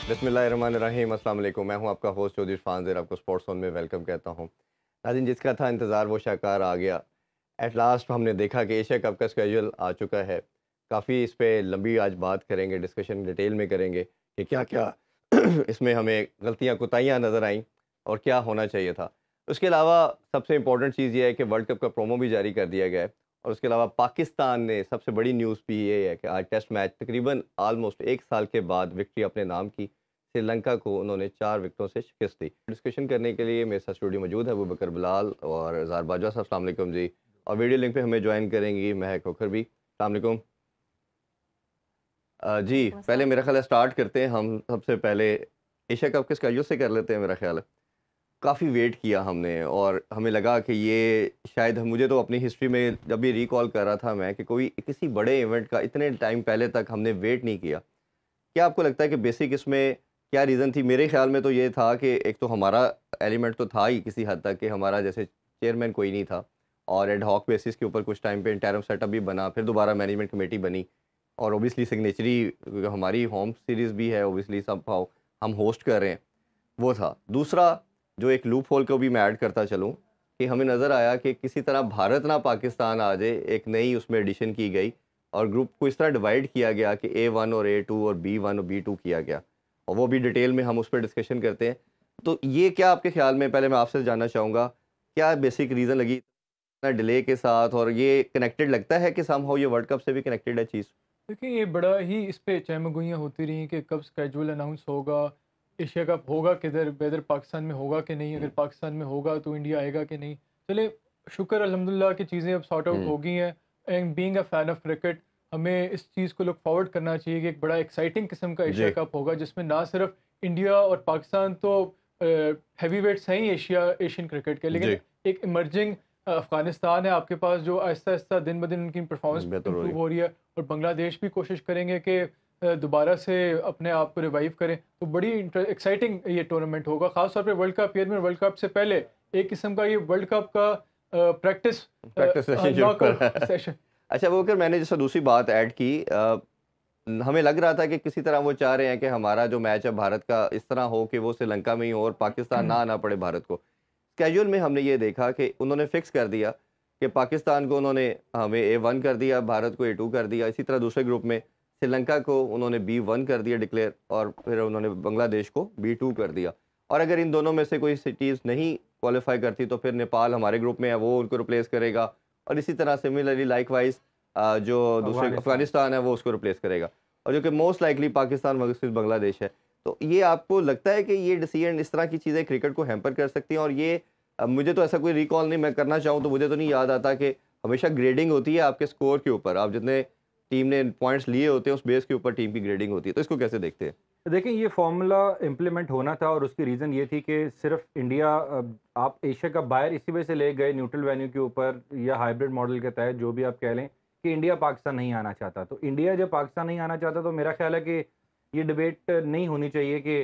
बिस्मिल्लाहिर्रहमानिर्रहीम, अस्सलाम वालेकुम। मैं हूं आपका होस्ट चौधरी इरफान ज़ेर, आपको स्पोर्ट्स ज़ोन में वेलकम कहता हूं। नाज़रीन, जिसका था इंतज़ार वो शाकार आ गया। एट लास्ट हमने देखा कि एशिया कप का स्केड्यूल आ चुका है। काफ़ी इस पे लंबी आज बात करेंगे, डिस्कशन डिटेल में करेंगे कि क्या-क्या इसमें हमें गलतियाँ, कोताहियाँ नज़र आईं और क्या होना चाहिए था। उसके अलावा सबसे इम्पोर्टेंट चीज़ ये है कि वर्ल्ड कप का प्रोमो भी जारी कर दिया गया है और उसके अलावा पाकिस्तान ने सबसे बड़ी न्यूज़ भी ये है कि आज टेस्ट मैच तकरीबन ऑलमोस्ट 1 साल के बाद विक्ट्री अपने नाम की। श्रीलंका को उन्होंने 4 विकेटों से शिकस्त दी। डिस्कशन करने के लिए मेरे साथ स्टूडियो मौजूद है अबू बकर बिलाल और ज़ार बाजवा साहब, अस्सलाम वालेकुम जी। और वीडियो लिंक पे हमें जॉइन करेंगी महक खोखर भी। अस्सलाम वालेकुम। जी, वालेकुम पहले अस्सलाम। मेरा ख़्याल है स्टार्ट करते हैं हम सबसे पहले एशिया कप के स्केड्यूल से कर लेते हैं मेरा ख़्याल है। काफ़ी वेट किया हमने और हमें लगा कि ये शायद मुझे तो अपनी हिस्ट्री में जब भी रिकॉल कर रहा था मैं कि कोई किसी बड़े इवेंट का इतने टाइम पहले तक हमने वेट नहीं किया। क्या आपको लगता है कि बेसिक इसमें क्या रीज़न थी? मेरे ख़्याल में तो ये था कि एक तो हमारा एलिमेंट तो था ही किसी हद तक कि हमारा जैसे चेयरमैन कोई नहीं था और एड हॉक बेसिस के ऊपर कुछ टाइम पे इंटरिम सेटअप भी बना, फिर दोबारा मैनेजमेंट कमेटी बनी और ऑब्वियसली सिग्नेचरी हमारी होम सीरीज़ भी है, ऑब्वियसली समहाउ हम होस्ट कर रहे हैं, वो था। दूसरा जो एक लूप होल को भी मैं ऐड करता चलूँ कि हमें नज़र आया कि किसी तरह भारत ना पाकिस्तान आ जाए, एक नई उसमें एडिशन की गई और ग्रुप को इस तरह डिवाइड किया गया कि A1 और A2 और B1 और B2 किया गया और वो भी डिटेल में हम उस पर डिस्कशन करते हैं। तो ये क्या आपके ख़्याल में, पहले मैं आपसे जानना चाहूँगा, क्या बेसिक रीज़न लगी इतना डिले के साथ और ये कनेक्टेड लगता है कि समहाउ ये वर्ल्ड कप से भी कनेक्टेड है चीज़? देखिए, ये बड़ा ही इस पे चहमगोइयाँ होती रही कि कब स्केड्यूल अनाउंस होगा, एशिया कप होगा किधर, वेदर पाकिस्तान में होगा कि नहीं, अगर पाकिस्तान में होगा तो इंडिया आएगा कि नहीं। चलिए, शुक्र अल्हम्दुलिल्लाह कि चीज़ें अब सॉर्ट आउट हुँ, हो गई हैं। And being a fan of cricket, हमें इस चीज़ को लुक फॉरवर्ड करना चाहिए कि एक बड़ा एक्साइटिंग किस्म का एशिया जी, कप होगा, जिसमें ना सिर्फ इंडिया और पाकिस्तान तो हैवीवेट्स हैं ही एशियन क्रिकेट के, लेकिन जी, एक इमर्जिंग अफ़गानिस्तान है आपके पास, जो आहिस्ता-आहिस्ता दिन ब दिन उनकी परफॉर्मेंस बेहतर हो रही इम्प्रूव है। हो रही है। और बांग्लादेश भी कोशिश करेंगे कि दोबारा से अपने आप को रिवाइव करें। तो बड़ी एक्साइटिंग ये टूर्नामेंट होगा, ख़ास तौर पे वर्ल्ड कप ईयर में। वर्ल्ड कप से पहले एक किस्म का ये वर्ल्ड कप का प्रैक्टिस प्रैक्टिस सेशन शुरू नॉकआउट कर सेशन। अच्छा, वो अगर मैंने जैसे दूसरी बात ऐड की हमें लग रहा था कि किसी तरह वो चाह रहे हैं कि हमारा जो मैच है भारत का इस तरह हो कि वो श्रीलंका में ही हो और पाकिस्तान ना आना पड़े भारत को। स्केड्यूल में हमने ये देखा कि उन्होंने फिक्स कर दिया कि पाकिस्तान को उन्होंने हमें A1 कर दिया, भारत को A2 कर दिया। इसी तरह दूसरे ग्रुप में श्रीलंका को उन्होंने B1 कर दिया डिक्लेयर और फिर उन्होंने बांग्लादेश को B2 कर दिया। और अगर इन दोनों में से कोई सिटीज़ नहीं क्वालीफाई करती तो फिर नेपाल हमारे ग्रुप में है, वो उनको रिप्लेस करेगा और इसी तरह सिमिलरली लाइकवाइज़ जो दूसरे अफ़गानिस्तान। अफ़गानिस्तान है वो उसको रिप्लेस करेगा और जो कि most likely Pakistan versus Bangladesh है। तो ये आपको लगता है कि ये डिसीजन, इस तरह की चीज़ें क्रिकेट को हैम्पर कर सकती हैं? और ये मुझे तो ऐसा कोई रिकॉल नहीं, मैं करना चाहूँ तो मुझे तो नहीं याद आता कि हमेशा ग्रेडिंग होती है आपके स्कोर के ऊपर। आप जितने टीम ने पॉइंट्स लिए होते हैं उस बेस के ऊपर टीम की ग्रेडिंग होती है। तो इसको कैसे देखते हैं? देखिए, ये फ़ॉर्मूला इम्प्लीमेंट होना था और उसकी रीज़न ये थी कि सिर्फ़ इंडिया आप एशिया कप बाहर इसी वजह से ले गए न्यूट्रल वेन्यू के ऊपर या हाइब्रिड मॉडल के तहत, जो भी आप कह लें, कि इंडिया पाकिस्तान नहीं आना चाहता। तो इंडिया जब पाकिस्तान नहीं आना चाहता तो मेरा ख़्याल है कि ये डिबेट नहीं होनी चाहिए कि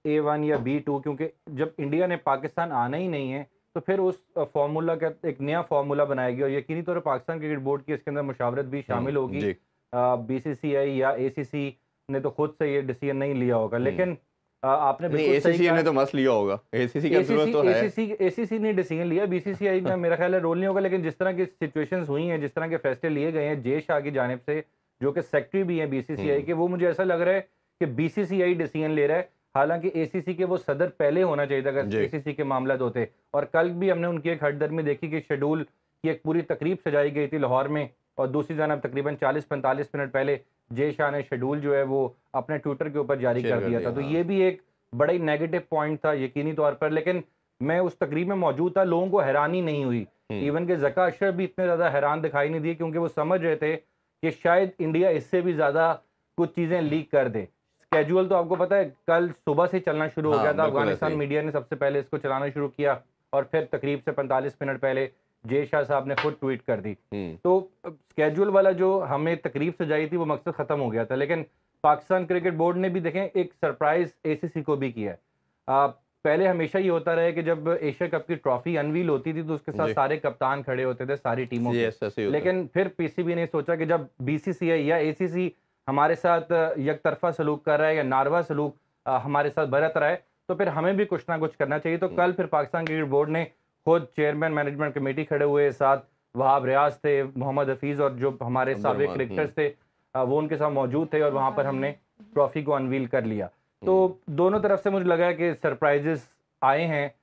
A1 या B2, क्योंकि जब इंडिया ने पाकिस्तान आना ही नहीं है तो फिर उस फ़ॉर्मूला का एक नया फ़ॉर्मूला बनाएगी और यकीनी तौर पर पाकिस्तान क्रिकेट बोर्ड की इसके अंदर मुशावरत भी शामिल होगी। जी। BCCI या ACC ने तो खुद से ये डिसीजन नहीं लिया होगा, हुँ। लेकिन आपने नहीं, बिल्कुल सही ACCA कहा। ने तो मस्ट लिया होगा। ACC का इंफ्लुएंस एसीसी तो है। एसीसी एसीसी ने डिसीजन लिया, बीसीसीआई में मेरा ख्याल है रोल नहीं होगा, लेकिन जिस तरह की सिचुएशंस हुई हैं, जिस तरह के फैसले लिए गए हैं जय शाह की जानिब से, जो कि सेक्रेटरी भी हैं बीसीसीआई हुँ। के, वो मुझे ऐसा लग रहा है कि बीसीसीआई डिसीजन ले रहा है। हालांकि एसीसी के वो सदर पहले होना चाहिए था अगर जी। एसीसी के मामला होते। और कल भी हमने उनकी एक हटदर्मी देखी कि शेड्यूल की एक पूरी तकरीब सजाई गई थी लाहौर में, और दूसरी जानब तकरीबन 40-45 मिनट पहले जय शाह ने शेड्यूल जो है वो अपने ट्विटर के ऊपर जारी शेयर कर कर दिया था। दिया, तो हाँ। ये भी एक बड़ा ही नेगेटिव पॉइंट था यकीनी तौर पर, लेकिन मैं उस तकरीब में मौजूद था, लोगों को हैरानी नहीं हुई। हुँ। इवन के ज़का अशरफ भी इतने ज़्यादा हैरान दिखाई नहीं दिए, क्योंकि वो समझ रहे थे कि शायद इंडिया इससे भी ज़्यादा कुछ चीज़ें लीक कर दे। स्केड्यूल तो आपको पता है कल सुबह से चलना शुरू हो गया हाँ, था, बिल्कुल ऐसे अफ़गानिस्तान ही। मीडिया ने सबसे पहले इसको चलाना शुरू किया और फिर तकरीब से 45 मिनट पहले जय शाह साहब ने खुद ट्वीट कर दी। हुँ। तो स्केड्यूल वाला जो हमने तकरीब सजाई थी वो मकसद ख़त्म हो गया था, लेकिन पाकिस्तान क्रिकेट बोर्ड ने भी देखें एक सरप्राइज़ एसीसी को भी किया है। पहले हमेशा ये होता रहा है कि जब एशिया कप की ट्रॉफी अनवील होती थी तो उसके साथ जी। सारे कप्तान खड़े होते थे सारी टीमों के। यस, ऐसे ही होता है। लेकिन फिर पीसीबी ने सोचा कि जब बीसीसीआई या एसीसी हमारे साथ एक तरफा सलूक कर रहा है या नारवा सलूक हमारे साथ बरत रहा है, तो फिर हमें भी कुछ ना कुछ करना चाहिए। तो कल फिर पाकिस्तान क्रिकेट बोर्ड ने खुद चेयरमैन मैनेजमेंट कमेटी खड़े हुए, साथ वहाब रियाज थे, मोहम्मद हफीज़ और जो हमारे साबिक क्रिकेटर्स थे वो उनके साथ मौजूद थे, और वहाँ पर हमने ट्रॉफी को अनवील कर लिया। तो दोनों तरफ से मुझे लगा कि सरप्राइजेस आए हैं।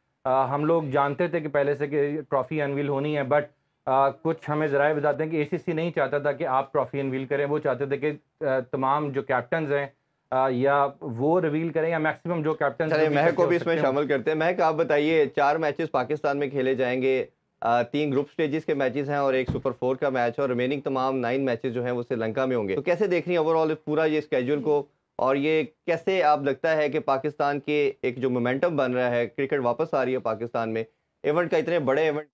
हम लोग जानते थे कि पहले से कि ट्रॉफी अनवील होनी है, बट कुछ हमें ज़राए बताते हैं कि एसीसी नहीं चाहता था कि आप ट्रॉफी अनवील करें। वो चाहते थे कि तमाम जो कैप्टन्स हैं या वो रिवील करें, या मैक्सिमम जो कैप्टन। चलिए महक को भी इसमें शामिल करते हैं। महक, आप बताइए, 4 मैचेस पाकिस्तान में खेले जाएंगे, 3 ग्रुप स्टेजेस के मैचेस हैं और एक सुपर 4 का मैच, और रिमेनिंग तमाम 9 मैचेस जो हैं वो श्रीलंका में होंगे। तो कैसे देख रही हैं ओवरऑल पूरा ये स्केड्यूल को, और ये कैसे आप लगता है कि पाकिस्तान के एक जो मोमेंटम बन रहा है, क्रिकेट वापस आ रही है पाकिस्तान में, इवेंट का, इतने बड़े इवेंट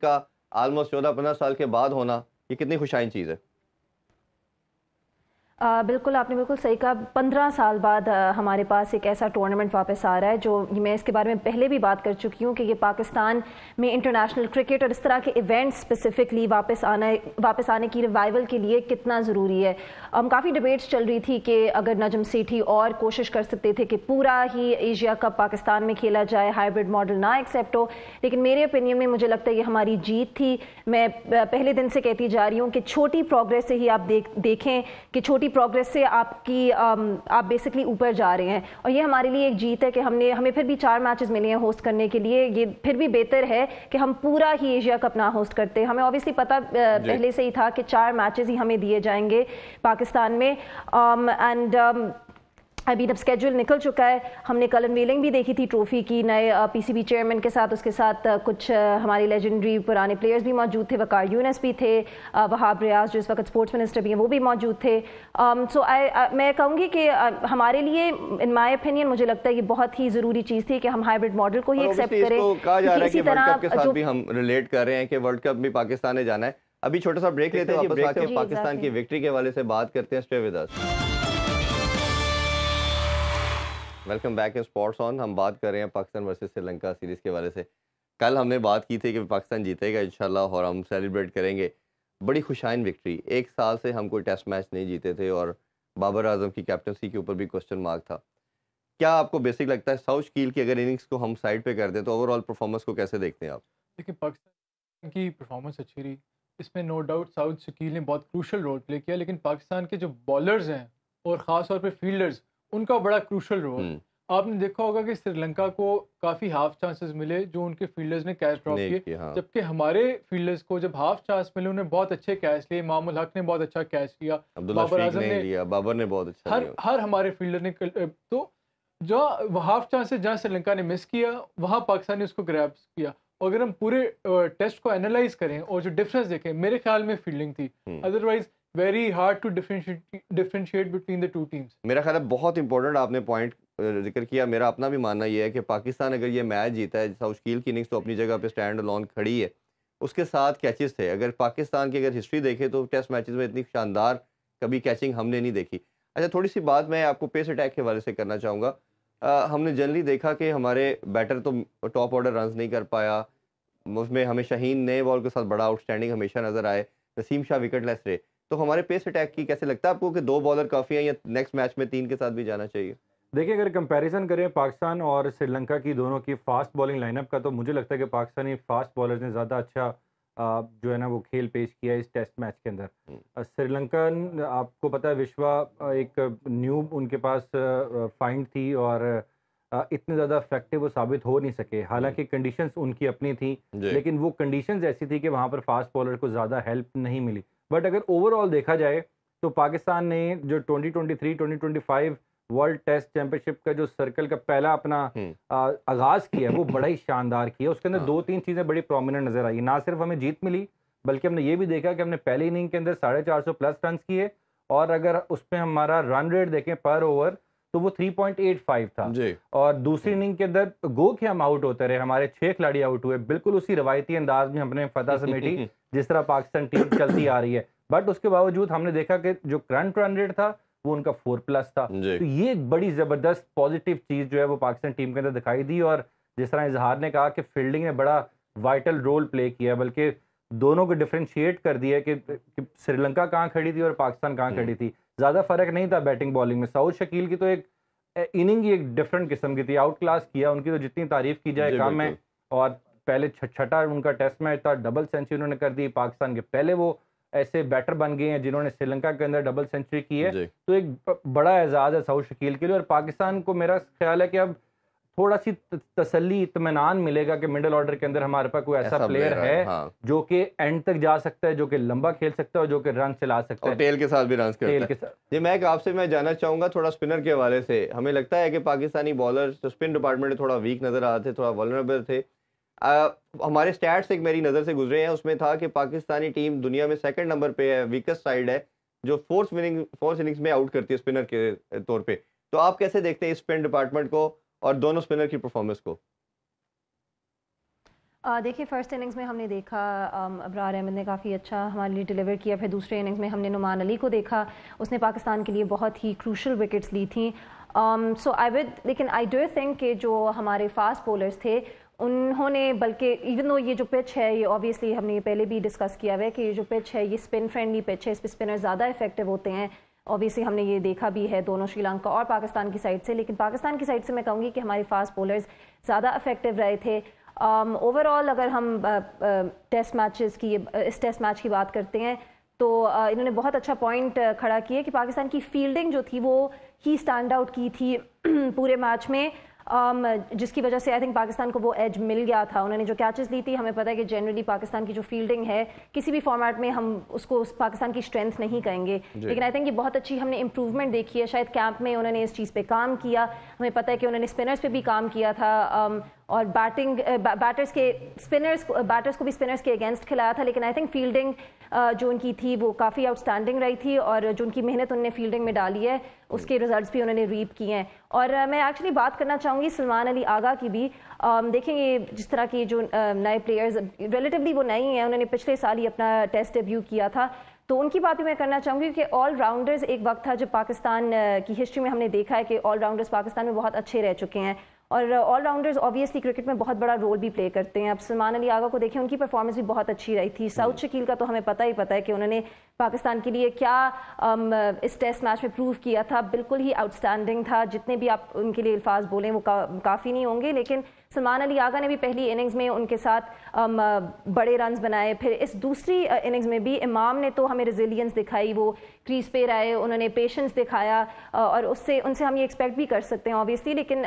का ऑलमोस्ट 14-15 साल के बाद होना, ये कितनी खुशाइन चीज़ है? बिल्कुल, आपने बिल्कुल सही कहा। 15 साल बाद हमारे पास एक ऐसा टूर्नामेंट वापस आ रहा है, जो मैं इसके बारे में पहले भी बात कर चुकी हूँ कि ये पाकिस्तान में इंटरनेशनल क्रिकेट और इस तरह के इवेंट्स स्पेसिफिकली वापस आने की रिवाइवल के लिए कितना ज़रूरी है। काफ़ी डिबेट्स चल रही थी कि अगर नजम सेठी और कोशिश कर सकते थे कि पूरा ही एशिया कप पाकिस्तान में खेला जाए, हाइब्रिड मॉडल ना एक्सेप्ट हो, लेकिन मेरे ओपिनियन में मुझे लगता है ये हमारी जीत थी। मैं पहले दिन से कहती जा रही हूँ कि छोटी प्रोग्रेस से ही आप देखें कि छोटी प्रोग्रेस से आप बेसिकली ऊपर जा रहे हैं, और ये हमारे लिए एक जीत है कि हमें फिर भी 4 मैचेस मिले हैं होस्ट करने के लिए। ये फिर भी बेहतर है कि हम पूरा ही एशिया कप ना होस्ट करते। हमें ऑब्वियसली पता पहले से ही था कि 4 मैचेस ही हमें दिए जाएंगे पाकिस्तान में, एंड अभी अब स्केड्यूल निकल चुका है। हमने कल अनवीलिंग भी देखी थी ट्रॉफी की, नए पीसीबी चेयरमैन के साथ, उसके साथ कुछ हमारे लेजेंडरी पुराने प्लेयर्स भी मौजूद थे, वकार यूनस भी थे, वहाब रियाज जो इस वक्त स्पोर्ट्स मिनिस्टर भी हैं वो भी मौजूद थे। सो मैं कहूँगी कि हमारे लिए, इन माय ओपिनियन, मुझे लगता है ये बहुत ही ज़रूरी चीज़ थी कि हम हाइब्रिड मॉडल को ही एक्सेप्ट करें। कहा जा रहा है कि वर्ल्ड कप के साथ भी हम रिलेट कर रहे हैं कि वर्ल्ड कप भी पाकिस्तान ने जाना है। अभी छोटा सा ब्रेक लेते हैं, वापस आके पाकिस्तान की विक्ट्री के हवाले से बात करते हैं। Stay with us. Welcome back in sports on. हम बात कर रहे हैं पाकिस्तान वर्सेस श्रीलंका सीरीज़ के हवाले से। कल हमने बात की थी कि पाकिस्तान जीतेगा इंशाल्लाह, और हम सेलिब्रेट करेंगे। बड़ी खुशाइन विक्ट्री। 1 साल से हम कोई टेस्ट मैच नहीं जीते थे, और बाबर आजम की कैप्टनसी के ऊपर भी क्वेश्चन मार्क था। क्या आपको बेसिक लगता है साउथ कील की अगर इनिंग्स को हम साइड पे कर दें तो ओवरऑल परफॉर्मेंस को कैसे देखते हैं आप? देखिए, पाकिस्तान की परफॉर्मेंस अच्छी रही, इसमें नो डाउट साउथ शकील ने बहुत क्रूशल रोल प्ले किया, लेकिन पाकिस्तान के जो बॉलर्स हैं और ख़ास तौर पे फील्डर्स, उनका बड़ा क्रूशल रोल। आपने देखा होगा कि श्रीलंका को काफ़ी हाफ चांसेस मिले जो उनके फील्डर्स ने कैच ड्रॉप किए, जबकि हमारे फील्डर्स को जब हाफ चांस मिले उन्हें बहुत अच्छे कैच लिए। मामूल हक ने बहुत अच्छा कैच लिया, बाबर आजम ने लिया, बाबर ने बहुत अच्छा लिया, हर हमारे फील्डर ने। तो जो हाफ चांसेस जहाँ श्रीलंका ने मिस किया, वहाँ पाकिस्तान ने उसको ग्रैब किया। और अगर हम पूरे टेस्ट को एनालाइज करें और जो डिफरेंस देखें, मेरे ख्याल में फील्डिंग थी, otherwise very hard to differentiate between the two teams. मेरा ख्याल है बहुत इंपॉर्टेंट आपने पॉइंट जिक्र किया। मेरा अपना भी मानना ये है कि पाकिस्तान अगर ये मैच जीता है, साउथ कील की इनिंग्स तो अपनी जगह पे स्टैंड अलोन खड़ी है, उसके साथ कैचेस थे। अगर पाकिस्तान की अगर हिस्ट्री देखें तो टेस्ट मैचेस में इतनी शानदार कभी कैचिंग हमने नहीं देखी। अच्छा, थोड़ी सी बात मैं आपको पेस अटैक के हवाले से करना चाहूँगा। हमने जनरली देखा कि हमारे बैटर तो टॉप ऑर्डर रन नहीं कर पाया, उसमें हमें शाहीन नए बॉल के साथ बड़ा आउटस्टैंडिंग हमेशा नजर आए, नसीम शाह विकेटलेस रहे। तो हमारे पेस अटैक की कैसे लगता है आपको कि 2 बॉलर काफ़ी हैं या नेक्स्ट मैच में 3 के साथ भी जाना चाहिए? देखिए, अगर कंपैरिजन करें पाकिस्तान और श्रीलंका की दोनों की फास्ट बॉलिंग लाइनअप का, तो मुझे लगता है कि पाकिस्तानी फास्ट बॉलर्स ने ज़्यादा अच्छा जो है ना वो खेल पेश किया इस टेस्ट मैच के अंदर। श्रीलंकन, आपको पता है, विश्वा एक न्यू उनके पास फाइंड थी, और इतने ज़्यादा इफेक्टिव वो साबित हो नहीं सके। हालांकि कंडीशंस उनकी अपनी थी, लेकिन वो कंडीशंस ऐसी थी कि वहाँ पर फास्ट बॉलर को ज़्यादा हेल्प नहीं मिली। बट अगर ओवरऑल देखा जाए तो पाकिस्तान ने जो 2023-2025 वर्ल्ड टेस्ट चैंपियनशिप का जो सर्कल का पहला अपना आगाज किया है, वो बड़ा ही शानदार किया। उसके अंदर 2-3 चीज़ें बड़ी प्रोमिनेंट नजर आई। ना सिर्फ हमें जीत मिली, बल्कि हमने ये भी देखा कि हमने पहली इनिंग के अंदर 450 प्लस रन किए, और अगर उसमें हमारा रन रेट देखें पर ओवर तो वो 3.85 था। और दूसरी इनिंग के अंदर गो के हम आउट होते रहे, हमारे 6 खिलाड़ी आउट हुए, बिल्कुल उसी रवायती अंदाज में हमने फतह समेटी जिस तरह पाकिस्तान टीम चलती आ रही है। बट उसके बावजूद हमने देखा कि जो करंट रन रेट था वो उनका 4+ था। तो ये एक बड़ी जबरदस्त पॉजिटिव चीज जो है वो पाकिस्तान टीम के अंदर दिखाई दी। और जिस तरह इजहार ने कहा कि फील्डिंग ने बड़ा वाइटल रोल प्ले किया, बल्कि दोनों को डिफरेंशिएट कर दिया कि श्रीलंका कहाँ खड़ी थी और पाकिस्तान कहाँ खड़ी थी। ज्यादा फर्क नहीं था बैटिंग बॉलिंग में। साउथ शकील की तो एक इनिंग ही एक डिफरेंट किस्म की थी, आउट क्लास किया, उनकी तो जितनी तारीफ की जाए कम है। और पहले छठा उनका टेस्ट मैच था, डबल सेंचुरी उन्होंने कर दी। पाकिस्तान के पहले वो ऐसे बैटर बन गए हैं जिन्होंने श्रीलंका के अंदर डबल सेंचुरी की है, तो एक बड़ा एजाज़ है सऊद शकील के लिए। और पाकिस्तान को मेरा ख्याल है कि अब थोड़ा सी तसल्ली इत्मीनान मिलेगा कि मिडिल ऑर्डर के अंदर हमारे पास कोई ऐसा प्लेयर है जो कि एंड तक जा सकता है, जो कि लंबा खेल सकता है और जो कि रन चला सकता है, टेल के साथ भी रन करता है। जी मैं आपसे मैं जानना चाहूंगा थोड़ा स्पिनर के हवाले से, हमें लगता है कि पाकिस्तानी बॉलर स्पिन डिपार्टमेंट में थोड़ा वीक नजर आ रहे थे, थोड़ा वल्नरेबल थे। हमारे स्टैट्स एक मेरी नज़र से गुजरे हैं, उसमें था कि पाकिस्तानी टीम दुनिया में सेकंड नंबर पे है, वीकेस्ट साइड है, जो फोर्थ इनिंग्स में आउट करती है स्पिनर के तौर पे। तो आप कैसे देखते हैं इस स्पिन डिपार्टमेंट को और दोनों स्पिनर की परफॉर्मेंस को? देखिए फर्स्ट इनिंग्स में हमने देखा अबरार अहमद ने काफ़ी अच्छा हमारे लिए डिलीवर किया। फिर दूसरे इनिंग्स में हमने नुमान अली को देखा, उसने पाकिस्तान के लिए बहुत ही क्रूशल विकेट्स ली थी। लेकिन आई डू थिंक कि जो हमारे फास्ट बॉलर्स थे उन्होंने, बल्कि इवन दो ये जो पिच है, ये ऑब्वियसली हमने ये पहले भी डिस्कस किया हुआ है कि ये जो पिच है ये स्पिन फ्रेंडली पिच है, इस पर स्पिनर ज़्यादा इफेक्टिव होते हैं। ऑब्वियसली हमने ये देखा भी है दोनों श्रीलंका और पाकिस्तान की साइड से। लेकिन पाकिस्तान की साइड से मैं कहूँगी कि हमारे फास्ट बॉलर्स ज़्यादा इफेक्टिव रहे थे। ओवरऑल अगर हम टेस्ट मैचेस की इस टेस्ट मैच की बात करते हैं तो इन्होंने बहुत अच्छा पॉइंट खड़ा किया कि पाकिस्तान की फील्डिंग जो थी वो ही स्टैंड आउट की थी पूरे मैच में, जिसकी वजह से आई थिंक पाकिस्तान को वो एज मिल गया था। उन्होंने जो कैचेस ली थी, हमें पता है कि जनरली पाकिस्तान की जो फील्डिंग है किसी भी फॉर्मेट में हम उसको पाकिस्तान की स्ट्रेंथ नहीं कहेंगे, लेकिन आई थिंक ये बहुत अच्छी हमने इंप्रूवमेंट देखी है। शायद कैंप में उन्होंने इस चीज़ पे काम किया, हमें पता है कि उन्होंने स्पिनर्स पे भी काम किया था और बैटर्स को भी स्पिनर्स के अगेंस्ट खिलाया था। लेकिन आई थिंक फील्डिंग जो उनकी थी वो काफ़ी आउटस्टैंडिंग रही थी और जो उनकी मेहनत उन्होंने फील्डिंग में डाली है उसके रिजल्ट्स भी उन्होंने रीप किए हैं। और मैं एक्चुअली बात करना चाहूँगी सलमान अली आगा की भी। देखेंगे जिस तरह की जो नए प्लेयर्स, रिलेटिवली वो नई हैं, उन्होंने पिछले साल ही अपना टेस्ट डेब्यू किया था, तो उनकी बात भी मैं करना चाहूँगी कि ऑलराउंडर्स एक वक्त था जब पाकिस्तान की हिस्ट्री में हमने देखा है कि ऑलराउंडर्स पाकिस्तान में बहुत अच्छे रह चुके हैं और ऑलराउंडर्स ऑब्वियसली क्रिकेट में बहुत बड़ा रोल भी प्ले करते हैं। अब सलमान अली आगा को देखें, उनकी परफॉर्मेंस भी बहुत अच्छी रही थी। सऊद शकील का तो हमें पता है कि उन्होंने पाकिस्तान के लिए क्या इस टेस्ट मैच में प्रूव किया था, बिल्कुल ही आउटस्टैंडिंग था। जितने भी आप उनके लिए अल्फाज बोलें वो काफ़ी नहीं होंगे, लेकिन सलमान अली आगा ने भी पहली इनिंग्स में उनके साथ बड़े रन्स बनाए। फिर इस दूसरी इनिंग्स में भी इमाम ने तो हमें रेजिलियंस दिखाई, वो क्रीज पे रहे, उन्होंने पेशेंस दिखाया और उनसे हम ये एक्सपेक्ट भी कर सकते हैं ऑब्वियसली। लेकिन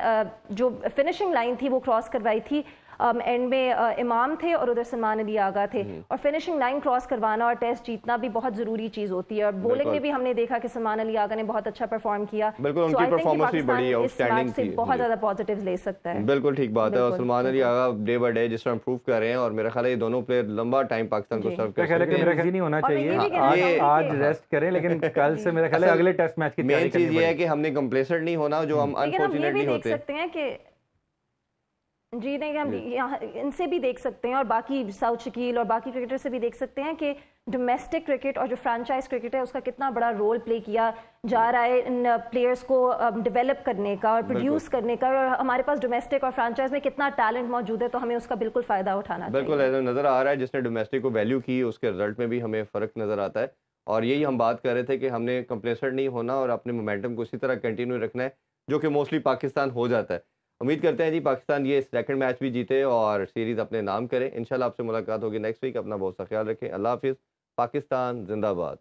जो फिनिशिंग लाइन थी वो क्रॉस करवाई थी एंड में इमाम थे और उधर सलमान अली आगा थे, और फिनिशिंग लाइन क्रॉस करवाना और टेस्ट जीतना भी बहुत जरूरी चीज होती है। और बॉलिंग में भी हमने देखा कि सलमान अली आगा ने बहुत अच्छा परफॉर्म किया। बिल्कुल उनकी परफॉर्मेंस भी बड़ी आउटस्टैंडिंग थी, बहुत ज्यादा पॉजिटिव्स ले सकता है। बिल्कुल ठीक बात है। और Salman Ali Agha day by day जिस तरह इंप्रूव कर रहे हैं और मेरा ख्याल है ये दोनों प्लेयर लंबा टाइम पाकिस्तान को सर्व कर सकते हैं। मेरा ख्याल नहीं होना चाहिए आज रेस्ट करें, लेकिन कल से मेरा ख्याल है अगले टेस्ट मैच की मेन चीज ये है कि हमने कंप्लेसेंट नहीं होना, जो हम अनफॉर्चुनेटली होते हैं जी नहीं, हम यहाँ इनसे भी देख सकते हैं और बाकी सऊद शकील और बाकी क्रिकेटर से भी देख सकते हैं कि डोमेस्टिक क्रिकेट और जो फ्रेंचाइज क्रिकेट है उसका कितना बड़ा रोल प्ले किया जा रहा है इन प्लेयर्स को डेवलप करने का और प्रोड्यूस करने का। और हमारे पास डोमेस्टिक और फ्रेंचाइज में कितना टैलेंट मौजूद है, तो हमें उसका बिल्कुल फ़ायदा उठाना चाहिए। बिल्कुल ऐसा नज़र आ रहा है, जिसने डोमेस्टिक को वैल्यू की उसके रिजल्ट में भी हमें फ़र्क नज़र आता है। और यही हम बात कर रहे थे कि हमने कंप्लेसेंट नहीं होना और अपने मोमेंटम को इसी तरह कंटिन्यू रखना है, जो कि मोस्टली पाकिस्तान हो जाता है। उम्मीद करते हैं जी पाकिस्तान ये सेकंड मैच भी जीते और सीरीज़ अपने नाम करें। इंशाल्लाह आपसे मुलाकात होगी नेक्स्ट वीक। अपना बहुत सा ख्याल रखें। अल्लाह हाफिज़। पाकिस्तान जिंदाबाद।